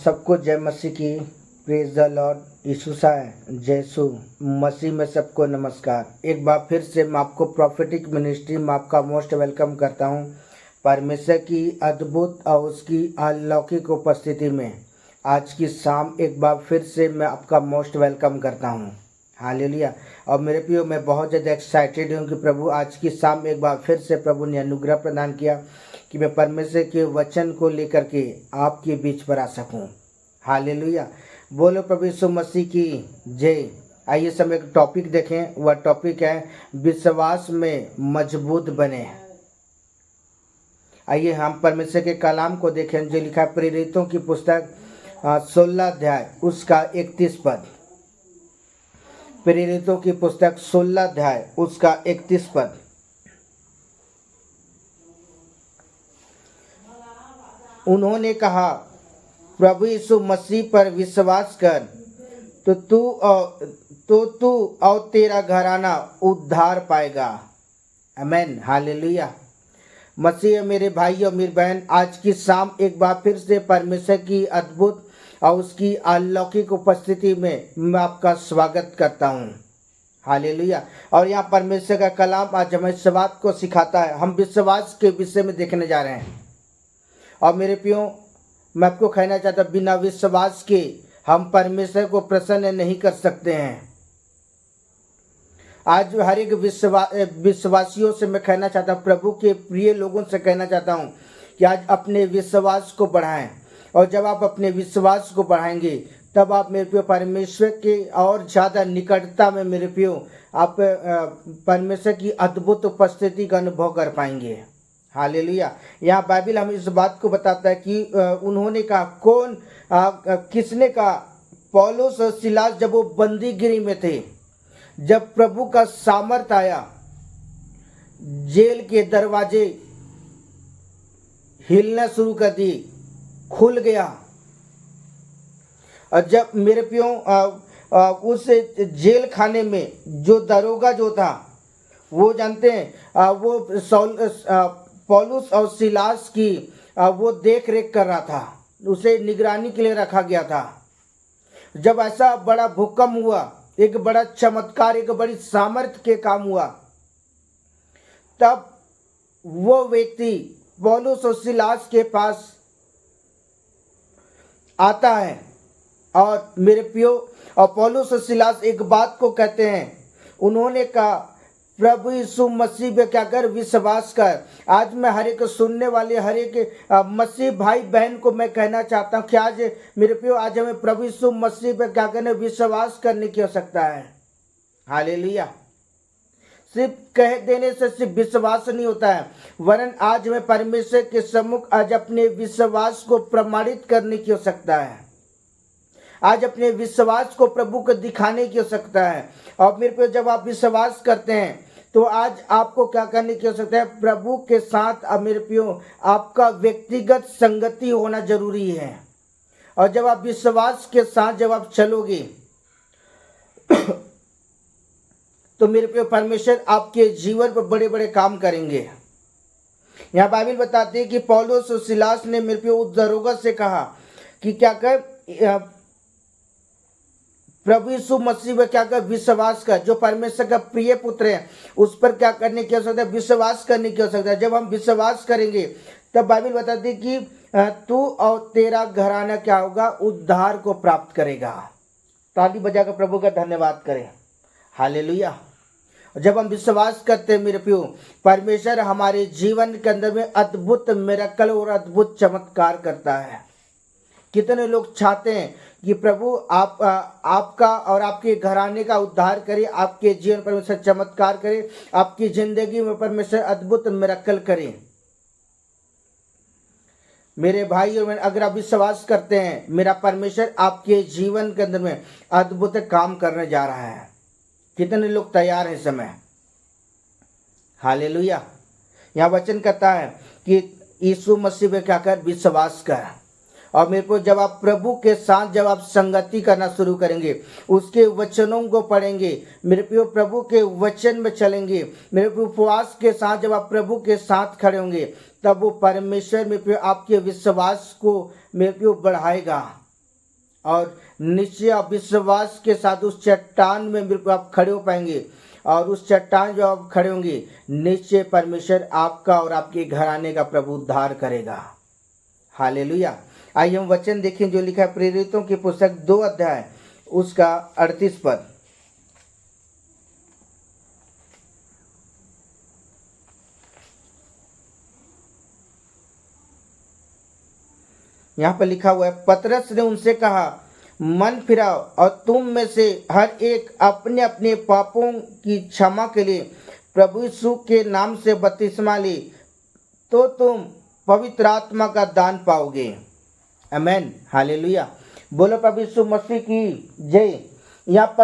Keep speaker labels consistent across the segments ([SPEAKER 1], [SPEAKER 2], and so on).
[SPEAKER 1] सबको जय मसीह की। Praise the Lord. यीशु जय यीशु मसीह में सबको नमस्कार। एक बार फिर से मैं आपको प्रॉफिटिक मिनिस्ट्री में आपका मोस्ट वेलकम करता हूं। परमेश्वर की अद्भुत और उसकी अलौकिक उपस्थिति में आज की शाम एक बार फिर से मैं आपका मोस्ट वेलकम करता हूं। हालेलुया। और मेरे प्रियो, मैं बहुत ज़्यादा एक्साइटेड हूँ कि प्रभु आज की शाम एक बार फिर से प्रभु ने अनुग्रह प्रदान किया कि मैं परमेश्वर के वचन को लेकर के आपके बीच पर आ सकूं। हालेलुया। बोलो प्रभु यीशु मसीह की जय। आइए सब एक टॉपिक देखें। वह टॉपिक है विश्वास में मजबूत बने। आइए हम परमेश्वर के कलाम को देखें जो लिखा है प्रेरितों की पुस्तक 16 अध्याय उसका 31 पद। प्रेरितों की पुस्तक 16 अध्याय उसका 31 पद। उन्होंने कहा, प्रभु यीशु मसीह पर विश्वास कर तो तू और तेरा घराना उद्धार पाएगा। आमीन। हालेलुया। मसीह मेरे भाई और मेरी बहन, आज की शाम एक बार फिर से परमेश्वर की अद्भुत और उसकी अलौकिक उपस्थिति में मैं आपका स्वागत करता हूँ। हालेलुया। और यहाँ परमेश्वर का कलाम आज हमें इस बात को सिखाता है। हम विश्वास के विषय में देखने जा रहे हैं। और मेरे प्रियो, मैं आपको कहना चाहता हूँ, बिना विश्वास के हम परमेश्वर को प्रसन्न नहीं कर सकते हैं। आज हर एक विश्वासियों से मैं कहना चाहता हूँ, प्रभु के प्रिय लोगों से कहना चाहता हूँ कि आज अपने विश्वास को बढ़ाएं। और जब आप अपने विश्वास को बढ़ाएंगे तब आप मेरे प्रियो परमेश्वर के और ज़्यादा निकटता में मेरे प्रियो आप परमेश्वर की अद्भुत उपस्थिति का अनुभव कर पाएंगे। हालेलुया। यहाँ बाइबल हमें इस बात को बताता है कि उन्होंने कहा, किसने कहा? पौलुस और सिलास जब वो बंदीगिरी में थे, जब प्रभु का सामर्थ आया, जेल के दरवाजे हिलना शुरू कर दिए, खुल गया। और जब मेरे प्रियो उस जेल खाने में जो दरोगा जो था, वो जानते हैं वो पौलुस और सिलास की वो देख रेख कर रहा था, उसे निगरानी के लिए रखा गया था। जब ऐसा बड़ा भूकंप हुआ, एक बड़ा चमत्कार, एक बड़ी सामर्थ्य के काम हुआ, तब वो व्यक्ति पौलुस और सिलास के पास आता है। और मेरे प्रियो, और पौलुस और सिलास एक बात को कहते हैं, उन्होंने कहा, प्रभु यीशु मसीह पे क्या कर विश्वास कर। आज मैं हर एक सुनने वाले हर एक मसीह भाई बहन को मैं कहना चाहता हूँ कि आज मेरे प्रियो, आज हमें प्रभु यीशु मसीह पे क्या करने, विश्वास करने की आवश्यकता है। हालेलुया। सिर्फ कह देने से सिर्फ विश्वास नहीं होता है, वरन आज हमें परमेश्वर के सम्मुख आज अपने विश्वास को प्रमाणित करने की आवश्यकता है। आज अपने विश्वास को प्रभु को दिखाने की आवश्यकता है। और मेरे पे जब आप विश्वास करते हैं तो आज आपको क्या करने की आवश्यकता है? प्रभु के साथ अब मेरे प्रियो आपका व्यक्तिगत संगति होना जरूरी है। और जब आप विश्वास के साथ जब आप चलोगे तो मेरे प्रियो परमेश्वर आपके जीवन पर बड़े बड़े काम करेंगे। यहाँ बाइबल बताती है कि पौलुस और सिलास ने मेरे प्रियो उस दरोगा से कहा कि क्या कर, प्रभु यीशु मसीह में क्या कर विश्वास कर, जो परमेश्वर का प्रिय पुत्र है, उस पर क्या करने की आवश्यकता है? विश्वास करने की आवश्यकता है। जब हम विश्वास करेंगे तब बाइबल बताती है कि तू और तेरा घराना क्या होगा? उद्धार को प्राप्त करेगा। ताली बजाकर प्रभु का धन्यवाद करें। हालेलुया। जब हम विश्वास करते हैं मेरे प्रियो, परमेश्वर हमारे जीवन के अंदर में अद्भुत मिरेकल और अद्भुत चमत्कार करता है। कितने लोग चाहते हैं कि प्रभु आपका और आपके घराने का उद्धार करे, आपके जीवन परमेश्वर चमत्कार करे, आपकी जिंदगी में परमेश्वर अद्भुत मिरेकल करे। मेरे भाई और बहन, अगर आप विश्वास करते हैं, मेरा परमेश्वर आपके जीवन के अंदर में अद्भुत काम करने जा रहा है। कितने लोग तैयार हैं समय? हालेलुया। यहाँ वचन कहता है कि यीशु मसीह पे क्या कर? विश्वास कर। और मेरे को जब आप प्रभु के साथ जब आप संगति करना शुरू करेंगे, उसके वचनों को पढ़ेंगे, मेरे प्रियो प्रभु के वचन में चलेंगे, मेरे प्रियो उपवास के साथ जब आप प्रभु के साथ खड़े होंगे, तब वो परमेश्वर मेरे प्रियो आपके विश्वास को मेरे प्रियो बढ़ाएगा। और निश्चय आप विश्वास के साथ उस चट्टान में मेरे प्रियो आप खड़े हो पाएंगे। और उस चट्टान जो आप खड़े होंगे, निश्चय परमेश्वर आपका और आपके घराने का प्रभु उद्धार करेगा। हालेलुया। आइए हम वचन देखें जो लिखा है प्रेरितों की पुस्तक 2 अध्याय उसका 38 पद। यहाँ पर लिखा हुआ है, पतरस ने उनसे कहा, मन फिराओ और तुम में से हर एक अपने अपने पापों की क्षमा के लिए प्रभु यीशु के नाम से बपतिस्मा ले, तो तुम पवित्र आत्मा का दान पाओगे। आमेन। हालेलुया। बोलो प्रभु यीशु मसीह की जय। यहाँ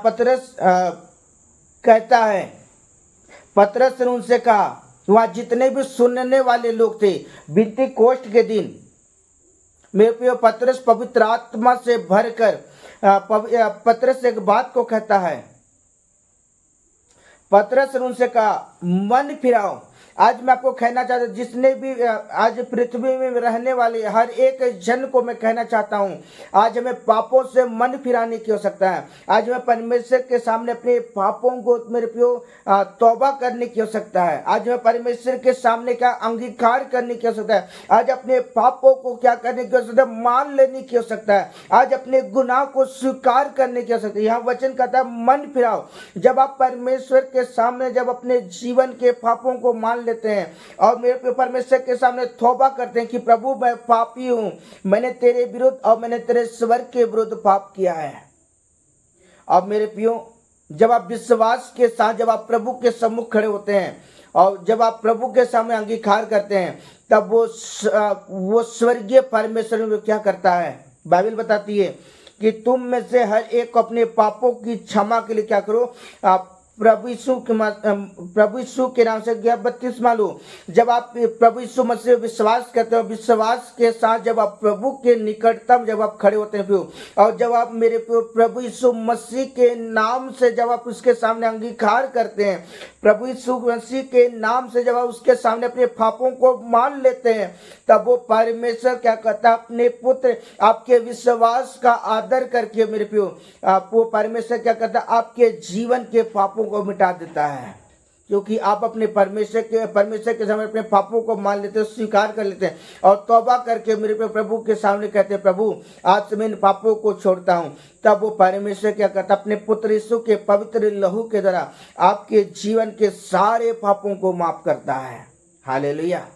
[SPEAKER 1] पतरस कहता है, पतरस ने उनसे कहा, वहाँ जितने भी सुनने वाले लोग थे, बिन्ती कोष्ठ के दिन मेरे प्रिय पतरस पवित्र आत्मा से भरकर पतरस एक बात को कहता है। पतरस ने उनसे कहा, मन फिराओ। आज मैं आपको कहना चाहता हूँ, जिसने भी आज पृथ्वी में रहने वाले हर एक जन को मैं कहना चाहता हूँ, आज हमें पापों से मन फिराने की आवश्यकता है। आज हमें परमेश्वर के सामने अपने पापों को मेरे प्रियो तौबा करने की आवश्यकता है। आज हमें परमेश्वर के सामने क्या अंगीकार करने की आवश्यकता है। आज अपने पापों को क्या करने की आवश्यकता है, मान लेने की आवश्यकता है। आज अपने गुनाह को स्वीकार करने की आवश्यकता है। यहाँ वचन कहता है, मन फिराओ। जब आप परमेश्वर के सामने जब अपने जीवन के पापों को मान लेते हैं और मेरे परमेश्वर के सामने तौबा करते हैं कि प्रभु मैं पापी हूं, मैंने तेरे विरुद्ध और मैंने तेरे स्वर्ग के विरुद्ध पाप किया है। अब मेरे प्रियो, जब आप विश्वास के साथ जब आप प्रभु के सम्मुख खड़े होते हैं और जब आप प्रभु के सामने अंगीकार करते हैं, तब वो स्वर्गीय परमेश्वर में क्या करता है। बाइबल बताती है कि तुम में से हर एक को अपने पापों की क्षमा के लिए क्या करो, प्रभु यीशु के नाम से बपतिस्मा लो। जब आप प्रभु यीशु मसीह विश्वास करते हो, विश्वास के साथ जब आप प्रभु के निकटतम जब आप खड़े होते हैं और जब आप मेरे प्रभु यीशु मसीह के नाम से जब आप उसके सामने अंगीकार करते हैं, प्रभु यीशु मसीह के नाम से जब आप उसके सामने अपने पापों को मान लेते हैं, तब वो परमेश्वर क्या करता है, अपने पुत्र आपके विश्वास का आदर करके मेरे प्रियो वो परमेश्वर क्या करता है, आपके जीवन के पापों को मिटा देता है। क्योंकि आप अपने परमेश्वर के सामने अपने पापों को मान लेते हैं, स्वीकार कर लेते हैं और तौबा करके मेरे प्रभु के सामने कहते हैं, प्रभु आज से मैं इन पापों को छोड़ता हूँ। तब वो परमेश्वर क्या करता है, अपने पुत्र यीशु के पवित्र लहू के द्वारा आपके जीवन के सारे पापों को माफ करता है। हालेलुया।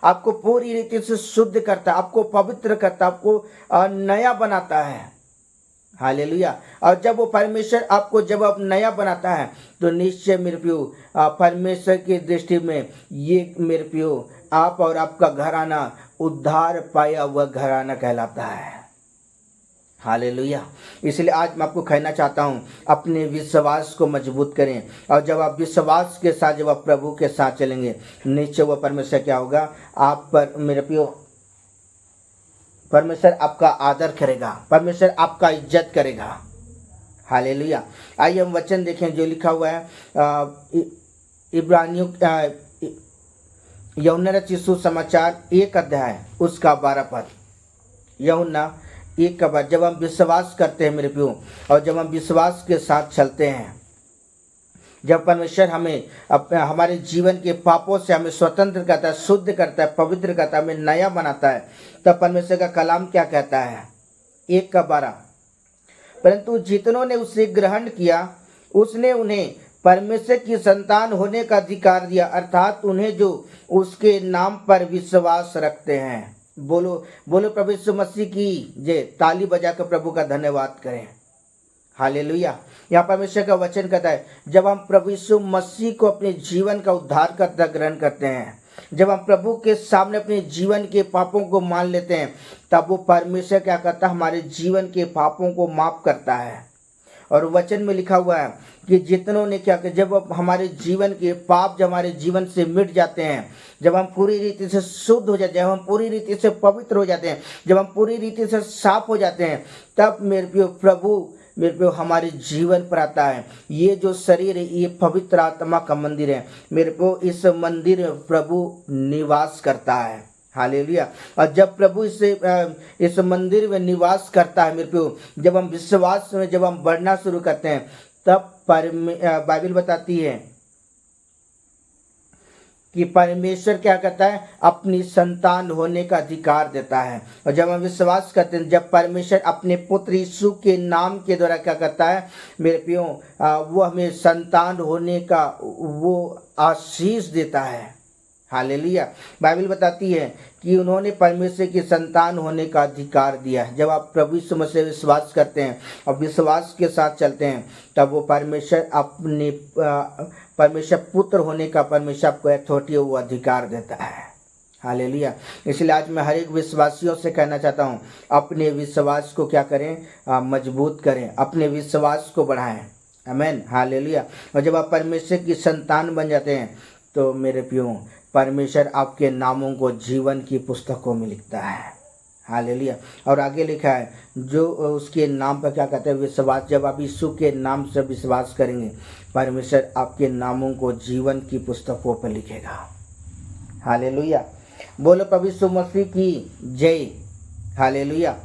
[SPEAKER 1] आपको पूरी रीति से शुद्ध करता है, आपको पवित्र करता है, आपको नया बनाता है। हालेलुया। और जब वो परमेश्वर आपको जब आप नया बनाता है, तो निश्चय मेरे प्रियो परमेश्वर की दृष्टि में ये मेरे प्रियो आप और आपका घराना उद्धार पाया हुआ घराना कहलाता है। हालेलुया। इसलिए आज मैं आपको कहना चाहता हूँ, अपने विश्वास को मजबूत करें और जब आप विश्वास के साथ जब आप प्रभु के साथ चलेंगे, निश्चय वह परमेश्वर क्या होगा, आप पर मेरे प्रियो परमेश्वर आपका आदर करेगा, परमेश्वर आपका इज्जत करेगा। हालेलुया। आइए हम वचन देखें जो लिखा हुआ है इब्रानियों यूहन्ना रचित सुसमाचार 1 अध्याय उसका 12 पद। यूहन्ना 1 का 12। जब हम विश्वास करते हैं मेरे प्रियो और जब हम विश्वास के साथ चलते हैं, जब परमेश्वर हमें हमारे जीवन के पापों से हमें स्वतंत्र करता है, शुद्ध करता है, पवित्र करता है, हमें नया बनाता है, तब परमेश्वर का कलाम क्या कहता है 1 का 12। परंतु जितनों ने उसे ग्रहण किया, उसने उन्हें परमेश्वर की संतान होने का अधिकार दिया, अर्थात उन्हें जो उसके नाम पर विश्वास रखते हैं। बोलो बोलो प्रभु यीशु मसीह की जय। ताली बजाकर प्रभु का धन्यवाद करें। हालेलुया। यहाँ परमेश्वर का वचन कहता है, जब हम प्रभु यीशु मसीह को अपने जीवन का उद्धारकर्ता ग्रहण करते हैं, जब हम प्रभु के सामने अपने जीवन के पापों को मान लेते हैं, तब वो परमेश्वर क्या करता है, हमारे जीवन के पापों को माफ करता है। और वचन में लिखा हुआ है कि जितनों ने क्या किया, जब हमारे जीवन के पाप जब हमारे जीवन से मिट जाते हैं, जब हम पूरी रीति से शुद्ध हो जाते हैं, जब हम पूरी रीति से पवित्र हो जाते हैं, जब हम पूरी रीति से साफ हो जाते हैं, तब मेरे प्रियो प्रभु मेरे प्रियो हमारे जीवन पर आता है। ये जो शरीर है ये पवित्र आत्मा का मंदिर है मेरे प्रियो। इस मंदिर में प्रभु निवास करता है। हालेलुया। और जब प्रभु इस मंदिर में निवास करता है मेरे प्रियो, जब हम विश्वास में जब हम बढ़ना शुरू करते हैं, तब बाइबल बताती है कि परमेश्वर क्या करता है, अपनी संतान होने का अधिकार देता है। और जब हम विश्वास करते हैं, जब परमेश्वर अपने पुत्र यीशु के नाम के द्वारा क्या करता है मेरे प्रियो, वो हमें संतान होने का वो आशीष देता है। हालेलुया। बाइबल बताती है कि उन्होंने परमेश्वर की संतान होने का अधिकार दिया है। जब आप प्रभु यीशु मसीह में विश्वास करते हैं और विश्वास के साथ चलते हैं, तब वो परमेश्वर पुत्र होने का परमेश्वर आपको अथॉरिटी वो अधिकार देता है। हालेलुया। इसलिए आज मैं हर एक विश्वासियों से कहना चाहता हूँ, अपने विश्वास को क्या करें, मजबूत करें, अपने विश्वास को बढ़ाएं। आमीन। हालेलुया। और जब आप परमेश्वर की संतान बन जाते हैं, तो मेरे प्रियो, परमेश्वर आपके नामों को जीवन की पुस्तकों में लिखता है। हालेलुया। और आगे लिखा है, जो उसके नाम पर क्या कहते हैं, विश्वास। जब आप यीशु के नाम से विश्वास करेंगे, परमेश्वर आपके नामों को जीवन की पुस्तकों पर लिखेगा। हालेलुया। बोलो प्रभु यीशु मसीह की जय। हालेलुया।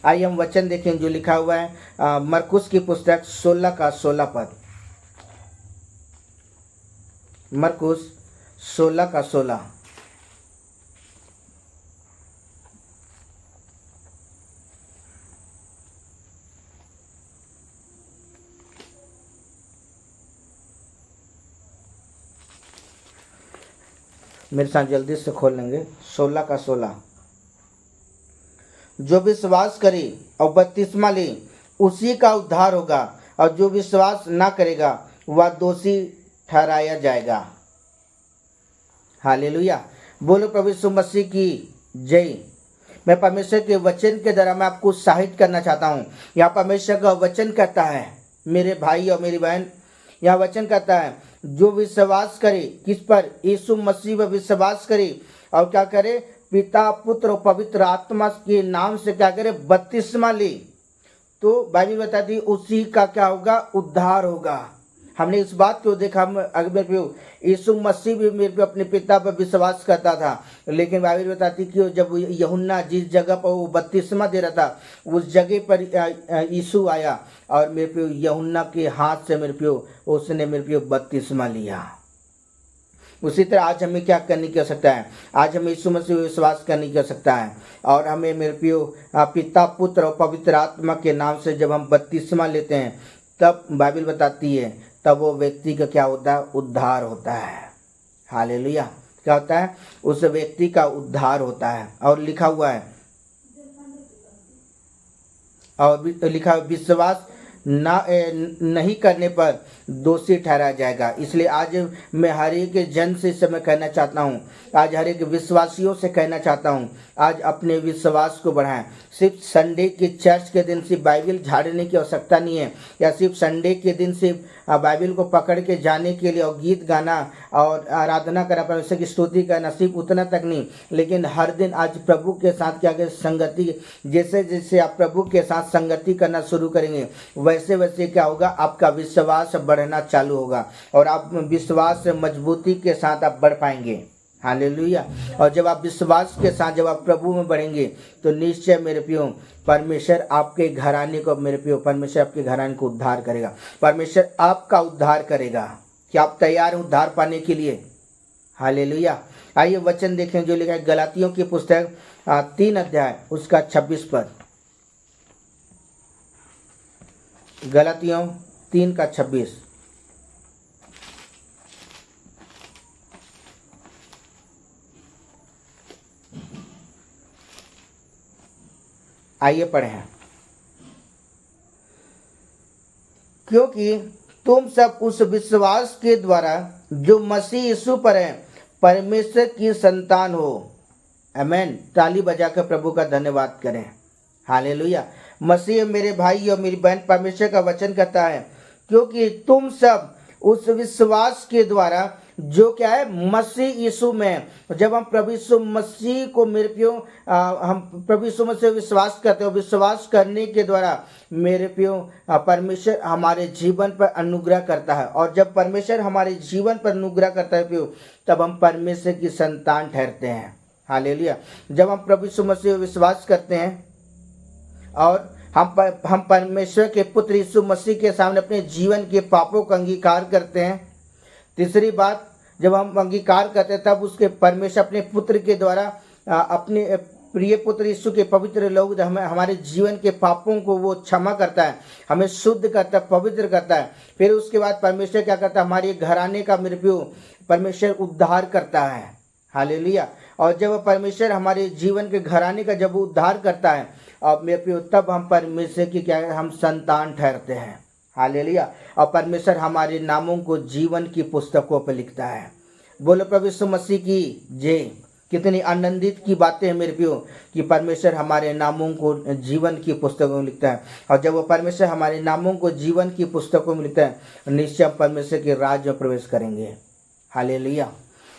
[SPEAKER 1] आइए हम वचन देखें जो लिखा हुआ है मरकुस की पुस्तक 16 का 16 पद। मरकुस 16 का 16। मेरे साथ जल्दी से खोल लेंगे। 16 का 16। जो विश्वास करे और बपतिस्मा ले, उसी का उद्धार होगा, और जो विश्वास ना करेगा वह दोषी ठहराया जाएगा। हालेलुया। बोलो प्रभु यीशु मसीह की जय। मैं परमेश्वर के वचन के द्वारा मैं आपको उत्साहित करना चाहता हूँ। यहाँ परमेश्वर का वचन कहता है, मेरे भाई और मेरी बहन, यहाँ वचन कहता है, जो विश्वास करे, किस पर, यीशु मसीह पर विश्वास करे, और क्या करे, पिता पुत्र और पवित्र आत्मा के नाम से क्या करे, बपतिस्मा ले, तो बाइबल बताती है उसी का क्या होगा, उद्धार होगा। हमने इस बात को देखा, अगर यीशु मसीह भी मेरे पे अपने पिता पर विश्वास करता था, लेकिन बाइबल बताती कि जब यूहन्ना जिस जगह पर वो बपतिस्मा दे रहा था, उस जगह पर यीशु आया और मेरे पे यूहन्ना के हाथ से मेरे पे उसने मेरे पे बपतिस्मा लिया। उसी तरह आज हमें क्या करने की आवश्यकता है, आज हमें यीशु मसीह पर विश्वास करने की आवश्यकता है, और हमें मेरे पे पिता पुत्र और पवित्र आत्मा के नाम से जब हम बपतिस्मा लेते हैं, तब बाइबल बताती है तब वो व्यक्ति का क्या होता है, उद्धार होता है। हालेलुया। क्या होता है, उस व्यक्ति का उद्धार होता है। और लिखा हुआ है, और लिखा विश्वास नहीं करने पर दोषी ठहराया जाएगा। इसलिए आज मैं हर एक जन से इस समय कहना चाहता हूँ, आज हर एक विश्वासियों से कहना चाहता हूँ, आज अपने विश्वास को बढ़ाएं। सिर्फ संडे के चर्च के दिन सिर्फ बाइबल झाड़ने की आवश्यकता नहीं है, या सिर्फ संडे के दिन सिर्फ बाइबल को पकड़ के जाने के लिए और गीत गाना और आराधना करना, परमेश्वर की स्तुति करना, सिर्फ उतना तक नहीं, लेकिन हर दिन आज प्रभु के साथ क्या करें, संगति। जैसे जैसे आप प्रभु के साथ संगति करना शुरू करेंगे, वैसे वैसे क्या होगा, आपका विश्वास बढ़ना चालू होगा, और आप विश्वास से मजबूती के साथ आप बढ़ पाएंगे। हालेलुया। और जब आप विश्वास के साथ जब आप प्रभु में बढ़ेंगे, तो निश्चय मेरे प्रियो, परमेश्वर आपके घराने को, मेरे प्रियो, परमेश्वर आपके घराने को उद्धार करेगा, परमेश्वर आपका उद्धार करेगा। क्या आप तैयार हैं उद्धार पाने के लिए? हालेलुया। आइए वचन देखें जो लिखा है गलातियों की पुस्तक 3 अध्याय उसका 26 पद। गलातियों 3 का 26। आइए पढ़ें। क्योंकि तुम सब उस विश्वास के द्वारा जो मसीह यीशु पर है, परमेश्वर की संतान हो। आमीन। ताली बजाकर प्रभु का धन्यवाद करें। हालेलुया। मसीह मेरे भाई और मेरी बहन, परमेश्वर का वचन कहता है, क्योंकि तुम सब उस विश्वास के द्वारा जो क्या है, मसीह यीशु में। जब हम प्रभु यीशु मसीह को मेरे प्रियो, हम प्रभु यीशु मसीह विश्वास करते हो, विश्वास करने के द्वारा मेरे प्रियो परमेश्वर हमारे जीवन पर अनुग्रह करता है। और जब परमेश्वर हमारे जीवन पर अनुग्रह करता है प्रियो, तब हम परमेश्वर की संतान ठहरते हैं। हालेलुया। जब हम प्रभु यीशु मसीह में विश्वास करते हैं और हम परमेश्वर के पुत्र यीशु मसीह के सामने अपने जीवन के पापों का अंगीकार करते हैं। तीसरी बात, जब हम अंगीकार करते हैं तब उसके परमेश्वर अपने पुत्र के द्वारा अपने प्रिय पुत्र यीशु के पवित्र लोग हमें हमारे जीवन के पापों को वो क्षमा करता है, हमें शुद्ध करता है, पवित्र करता है। फिर उसके बाद परमेश्वर क्या करता है, हमारे घराने का मृत्यु परमेश्वर उद्धार करता है। हालेलुया। और जब परमेश्वर हमारे जीवन के घराने का जब उद्धार करता है और मेरे प्रियो, तब हम परमेश्वर की क्या है, हम संतान ठहरते हैं। हालेलुया। और परमेश्वर हमारे नामों को जीवन की पुस्तकों पर लिखता है। बोलो प्रभु यीशु मसीह की जय। कितनी आनंदित की बातें हैं मेरे प्रियो कि परमेश्वर हमारे नामों को जीवन की पुस्तकों में लिखता है। और जब वो परमेश्वर हमारे नामों को जीवन की पुस्तकों में लिखता है, निश्चय हम परमेश्वर के राज्य में प्रवेश करेंगे। हालेलुया।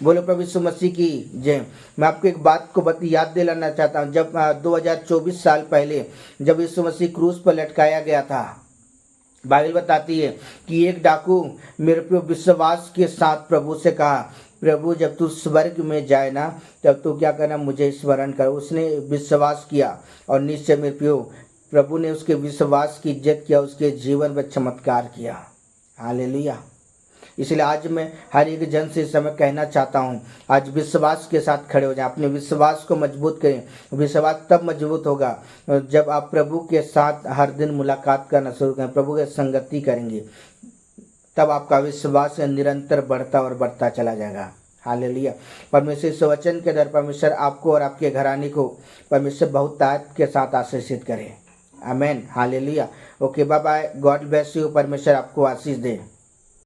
[SPEAKER 1] बोलो प्रभु यीशु मसीह की जय। मैं आपको एक बात को याद दिलाना चाहता हूँ। जब 2024 साल पहले जब यीशु मसीह क्रूस पर लटकाया गया था, बाइबल बताती है कि एक डाकू मेरे पे विश्वास के साथ प्रभु से कहा, प्रभु जब तू स्वर्ग में जाए ना, तब तू क्या करना, मुझे स्मरण कर। उसने विश्वास किया और निश्चय मेरे प्रियो प्रभु ने उसके विश्वास की इज्जत किया, उसके जीवन में चमत्कार किया। हालेलुया। इसलिए आज मैं हर एक जन से इस समय कहना चाहता हूँ, आज विश्वास के साथ खड़े हो जाएं, अपने विश्वास को मजबूत करें। विश्वास तब मजबूत होगा जब आप प्रभु के साथ हर दिन मुलाकात करना शुरू करें, प्रभु के संगति करेंगे, तब आपका विश्वास निरंतर बढ़ता और बढ़ता चला जाएगा। हालेलुया। परमेश्वर इस वचन के द्वारा परमेश्वर आपको और आपके घराने को परमेश्वर बहुत ताकत के साथ आशीषित करे। आमीन। Hallelujah. Okay, bye bye. God bless you. परमेश्वर आपको आशीष दे।